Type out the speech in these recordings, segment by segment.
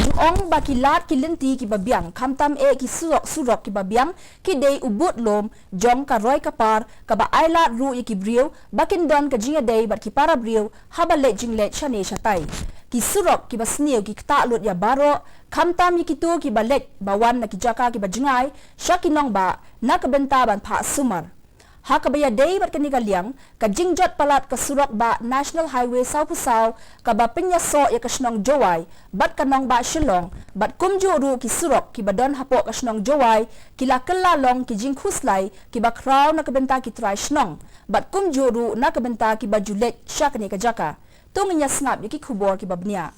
ong ba ki lat ki lenti ki babiang khamtam e ki surok ki babiang ki dei ubut lom jong ka roi ka par ka ba ailat ru ki briu bakin don ka jinga dei bat ki para briu haba le jingle chane chatai ki surok ki basniu ki ta lut ya baro khamtam ki tu ki balet bawan na ki jaka ki bajingai shakinong ba na ka benta ban pha sumar Hakabaya day bat kanigaliang ka jingjot palat ka surok ba National Highway South Pusaw ka ba pinyaso ya kasnong joway bat kanong ba shilong bat kumjuru ki surok ki badon hapo kasnong joway kila kelalong ki jingkhuslay ki ba kraw na kabenta ki try shnong bat kumjuru na kabenta ki ba julet shakani ka jaka tungin ya snap ki khubor ki babnia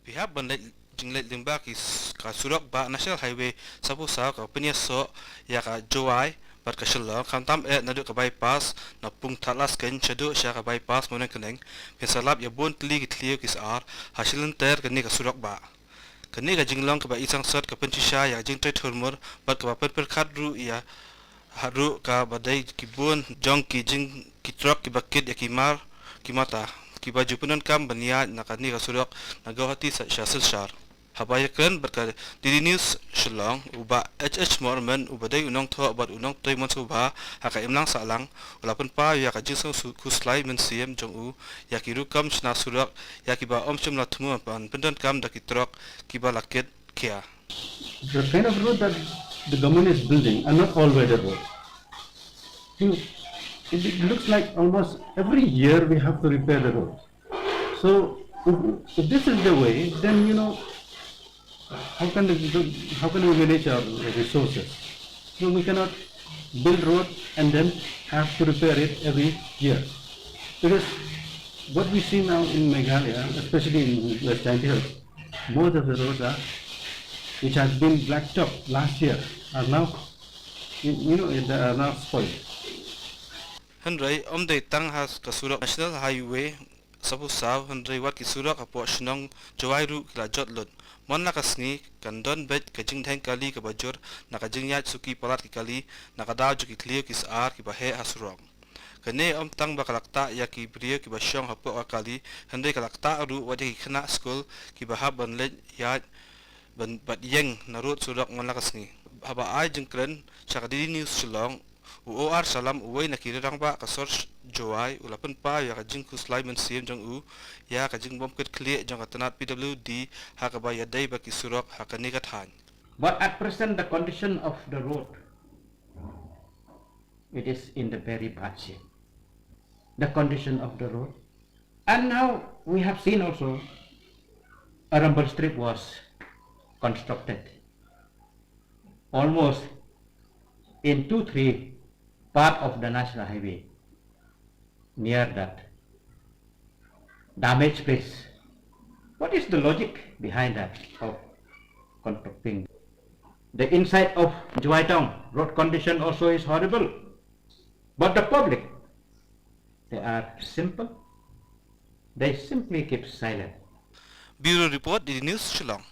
pihak bandai jinglet limba ki ka surok ba National Highway South Pusaw ka pinyaso ya ka joway bat ka shilong khamtam nadu ka bypass na pung thalas ken chadu sha ka bypass monen keneng pesalap ya bon tli ki tliu ki sar hasilun ter ka ni ka surok ba kani ka jinglong ka ba isang sot ka penchisha ya jing tre thurmur bat ka ba per khat ru ya haru ka badai ki bon jong ki jing ki truck ki bakit ya ki mar ki mata ki ba jupunan kam bania na ka ni ka surok na gawhati sa shasil shar habayakan berkata Didi News Shillong uba HH Morman uba day unong tho bat unong toy mon subha haka imlang salang ulapun pa ya ka jingsong kuslai men siem jong u ya ki rukam chna surak ya ki ba omchum la thumu pan pendan kam da ki trok ki ba laket kia the kind of road that the government is building are not all weather roads. It looks like almost every year we have to repair the road. So if this is the way, then how can we manage our resources? So we cannot build road and then have to repair it every year. Because what we see now in Meghalaya, especially in West Hills, most of the roads which has been blacktop last year are now, they are now spoiled. Henry day tang has kasurok National Highway South Pusaw Henry wat kisurok apo shnong jawairu kila jotlot mon nakasngi kandon bet kajing theng kali ka bajur nakajing yat suki palat ki kali nakadaw ju ki clear ki sar ki bahe hasurok kane tang bakalakta ya ki brio ki basyong hapo akali Henry kalakta ru wadi ki khana school ki bahab banlet yat ban bat yeng narut surok mon nakasngi haba ai jingkren chakadi news Shillong UOR salam uway nakirirang ba kasor joway ulapun pa ya kajing kuslay men siem jong u ya kajing bomket kli jong katanat PWD hakaba yaday ba kisurok hakanikat han. But at present the condition of the road, it is in the very bad shape. The condition of the road, and now we have seen also a rumble strip was constructed almost in 2-3 part of the National Highway near that damaged place. What is the logic behind that of constructing? The inside of Jowai town road condition also is horrible, but the public, they are simple, they simply keep silent. Bureau Report, Didi News Shillong.